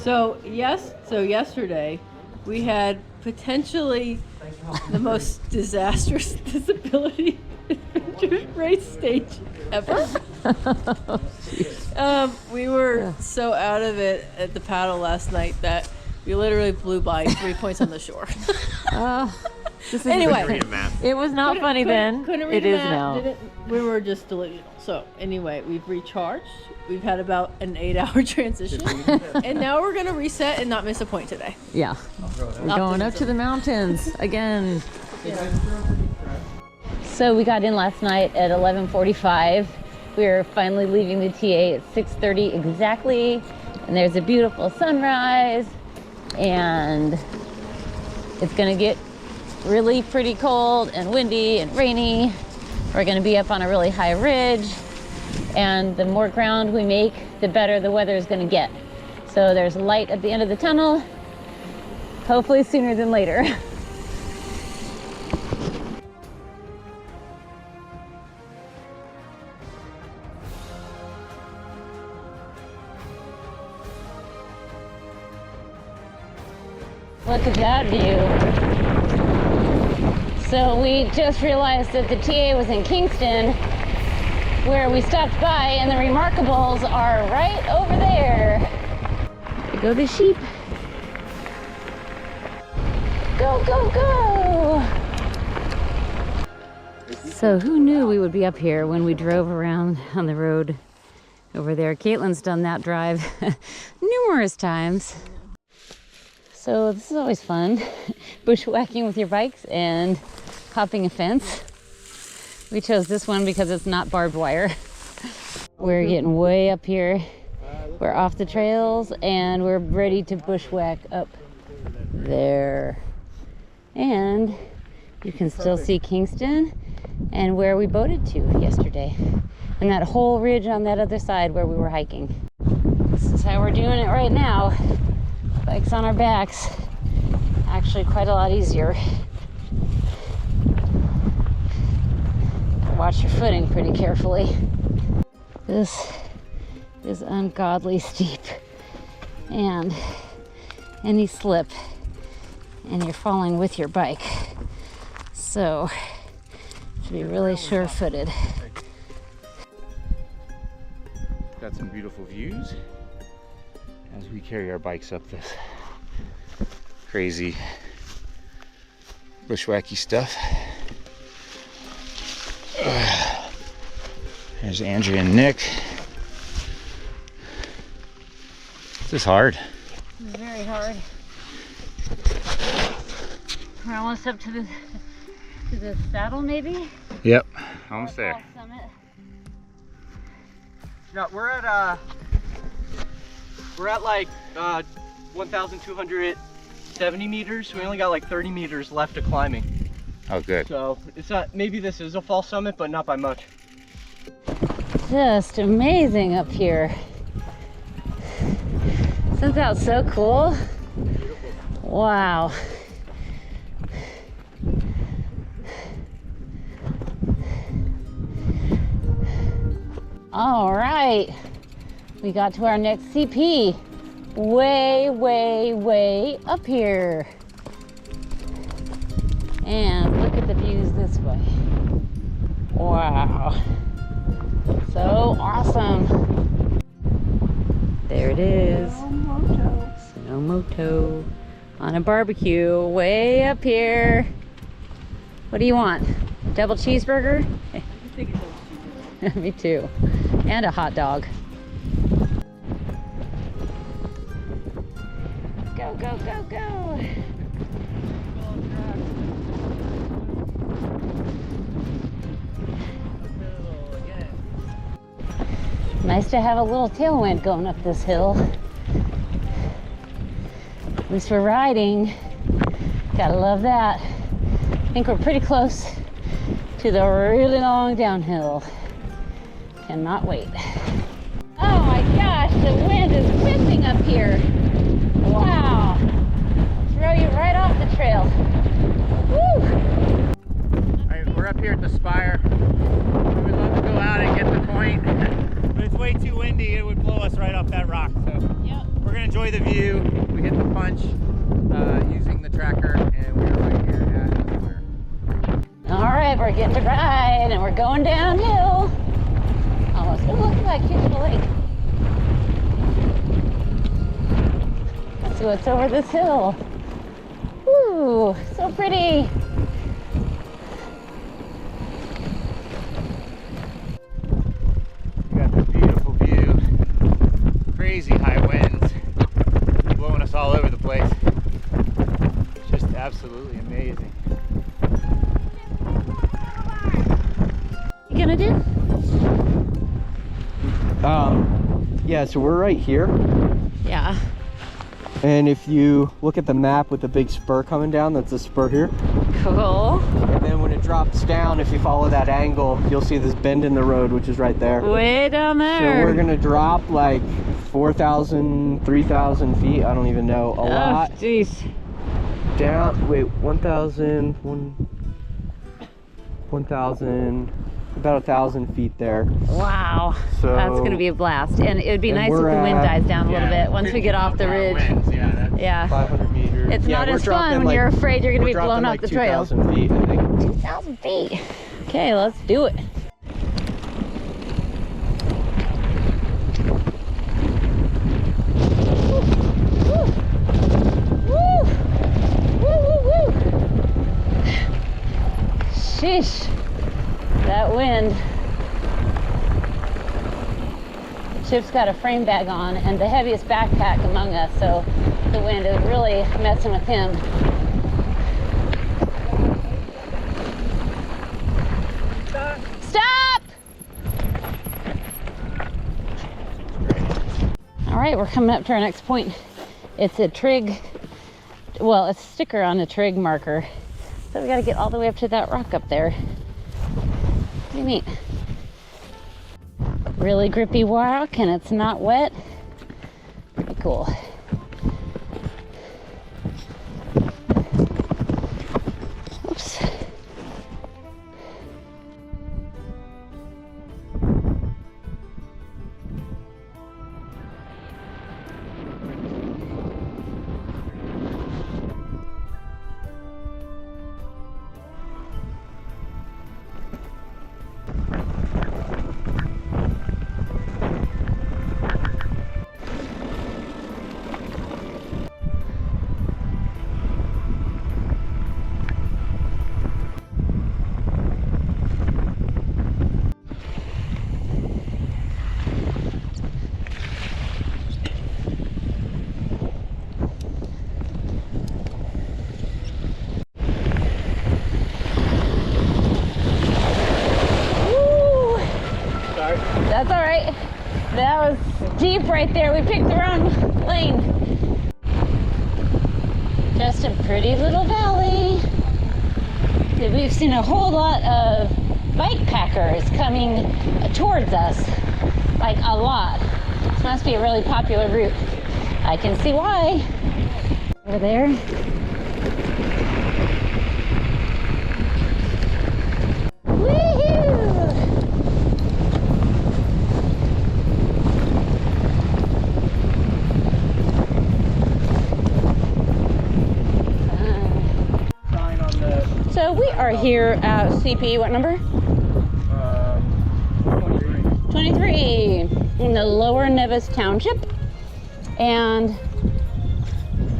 So yesterday we had potentially the most disastrous disability adventure race stage ever. We were so out of it at the paddle last night that we literally blew by 3 points on the shore. Anyway, it was not funny then. Couldn't read it is map, now. We were just delusional. So anyway, we've recharged. We've had about an 8-hour transition, and now we're gonna reset and not miss a point today. Yeah, we're going up to the mountains again. Yeah. So we got in last night at 11:45. We're finally leaving the TA at 6:30 exactly, and there's a beautiful sunrise, and it's gonna get really pretty cold and windy and rainy. We're gonna be up on a really high ridge, and the more ground we make, the better the weather is gonna get. So there's light at the end of the tunnel, hopefully sooner than later. Look at that view. So we just realized that the TA was in Kingston, where we stopped by, and the Remarkables are right over there. There go the sheep. Go, go, go! So who knew we would be up here when we drove around on the road over there? Caitlin's done that drive numerous times. So this is always fun, bushwhacking with your bikes and hopping a fence. We chose this one because it's not barbed wire. We're getting way up here. We're off the trails and we're ready to bushwhack up there. And you can still see Kingston and where we boated to yesterday. And that whole ridge on that other side where we were hiking. This is how we're doing it right now. Bikes on our backs, actually quite a lot easier. Watch your footing pretty carefully. This is ungodly steep, and any slip and you're falling with your bike. So to be really sure-footed. Got some beautiful views as we carry our bikes up this crazy bushwhacky stuff. There's Andrea and Nick. This is hard. It's very hard. We're almost up to the saddle, maybe? Yep, almost there. Summit. Yeah, we're at like 1,270 meters. We only got like 30 meters left of climbing. Oh, good. So it's not, maybe this is a fall summit, but not by much. Just amazing up here. Isn't that so cool? Wow. All right, we got to our next CP. Way, way, way up here. And look at the views this way. Wow. So awesome. There it is. Snowmoto on a barbecue way up here. What do you want? Double cheeseburger? I think it's Me too. And a hot dog. Go, go, go, go. Nice to have a little tailwind going up this hill. At least we're riding. Gotta love that. I think we're pretty close to the really long downhill. Cannot wait. Oh my gosh, the wind is whipping up here. Wow. Throw you right off the trail. Woo! All right, we're up here at the spire. We would love to go out and get the point, but it's way too windy. It would blow us right off that rock. So Yep. we're we're gonna enjoy the view. We hit the punch using the tracker, and we're right here at the square. All right, we're getting to ride, and we're going downhill. Almost. Oh, look at that cute little lake. Let's see what's over this hill. Ooh, so pretty. We got the beautiful view. Crazy high winds blowing us all over the place. It's just absolutely amazing. You gonna do? Yeah, so we're right here. Yeah. And if you look at the map with the big spur coming down, that's the spur here. Cool. And then when it drops down, if you follow that angle, you'll see this bend in the road, which is right there. Way down So there. we're gonna drop like 4,000, 3,000 feet. I don't even know, a lot. Jeez. Down, wait, 1,000, 1,000, about 1,000 feet there. Wow. So That's gonna be a blast. And it would be and nice if the we're wind at- dies down a little bit once we get off the ridge. Winds, yeah, that's Yeah. 500 meters. It's not we're as fun dropping when like- you're afraid you're gonna be we're blown dropping off the trail. 2,000 feet, I think. 2,000 feet. Okay, let's do it. Sheesh, that wind. Chip's got a frame bag on and the heaviest backpack among us, so the wind is really messing with him. Stop! All right, we're coming up to our next point. It's a trig, well, it's a sticker on a trig marker. So we gotta get all the way up to that rock up there. Pretty neat. Really grippy rock and it's not wet. Pretty cool. Oops. That's all right. That was deep right there. We picked the wrong lane. Just a pretty little valley. We've seen a whole lot of bike packers coming towards us, like a lot. This must be a really popular route. I can see why. Over there. So we are here at CP, what number? 23 in the Lower Nevis Township. And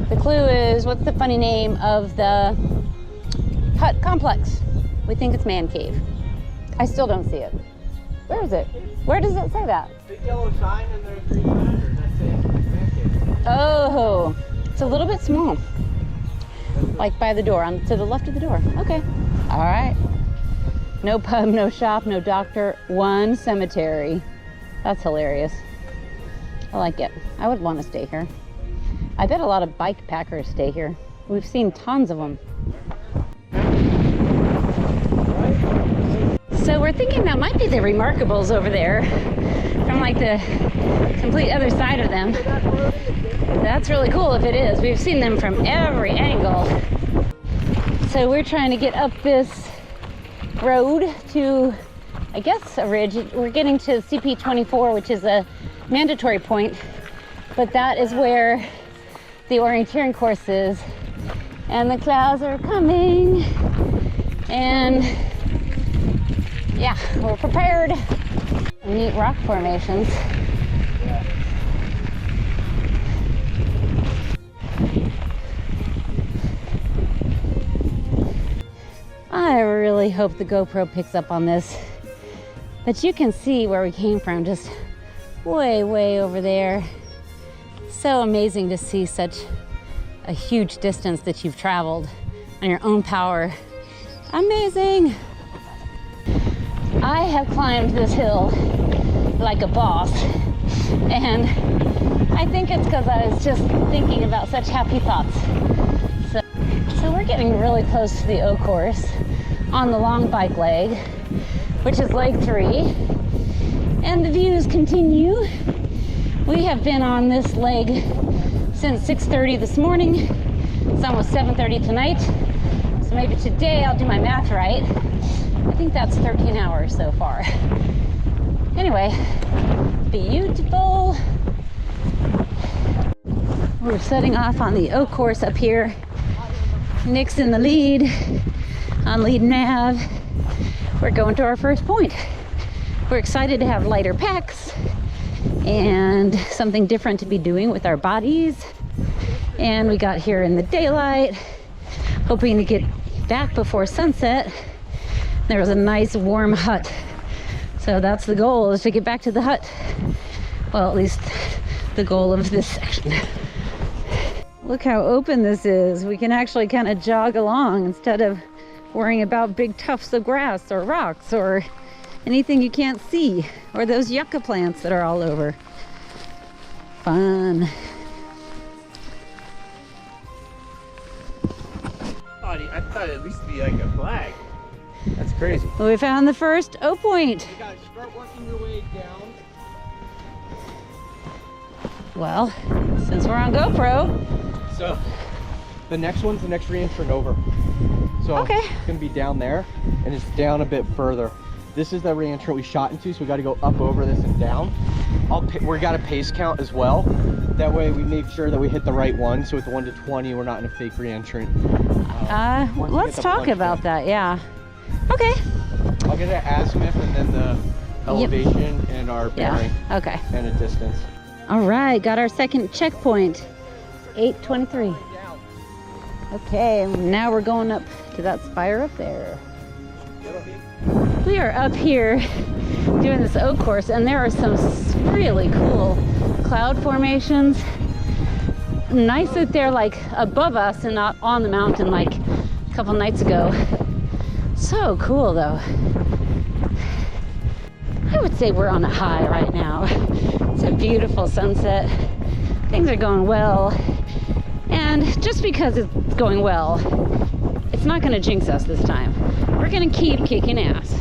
the clue is, what's the funny name of the hut complex? We think it's Man Cave. I still don't see it. Where is it? Where does it say that? Big yellow sign and there's green letters that say Man Cave. Oh, it's a little bit small. Like by the door, to the left of the door. Okay. All right. No pub, no shop, no doctor, one cemetery. That's hilarious. I like it. I would want to stay here. I bet a lot of bike packers stay here. We've seen tons of them. So we're thinking that might be the Remarkables over there, from like the complete other side of them. That's really cool if it is. We've seen them from every angle. So we're trying to get up this road to, I guess, a ridge. We're getting to CP24, which is a mandatory point but that is where the orienteering course is. And the clouds are coming. And yeah, we're prepared. Neat rock formations. I really hope the GoPro picks up on this, but you can see where we came from, just way over there. So amazing to see such a huge distance that you've traveled on your own power. Amazing. I have climbed this hill like a boss, and I think it's because I was just thinking about such happy thoughts. So we're getting really close to the O course on the long bike leg, which is leg 3, and the views continue. We have been on this leg since 6:30 this morning. It's almost 7:30 tonight, so maybe today I'll do my math right. I think that's 13 hours so far. Anyway, beautiful. We're setting off on the O course up here. Nick's in the lead on lead nav. We're going to our first point. We're excited to have lighter packs and something different to be doing with our bodies. And we got here in the daylight, hoping to get back before sunset. There was a nice warm hut. So that's the goal, is to get back to the hut. Well, at least the goal of this section. Look how open this is. We can actually kind of jog along instead of worrying about big tufts of grass or rocks or anything you can't see, or those yucca plants that are all over. Fun. I thought it'd at least be like a flag. That's crazy. Well, we found the first O point. You guys start working your way down. Well, since we're on GoPro. So, the next one's the next re-entrant over. So, Okay. it's gonna be down there, and it's down a bit further. This is the re-entrant we shot into, so we gotta go up over this and down. We got a pace count as well. That way we make sure that we hit the right one. So with the 1 to 20, we're not in a fake re-entrant. Let's talk about that, yeah. Okay. I'll get an azimuth and then the elevation and our bearing Okay. and a distance. All right, got our second checkpoint. 8:23. Okay, now we're going up to that spire up there. We are up here doing this O course, and there are some really cool cloud formations. Nice that they're like above us and not on the mountain like a couple nights ago. So cool though. I would say we're on a high right now. It's a beautiful sunset. Things are going well. And just because it's going well, it's not going to jinx us this time. We're going to keep kicking ass.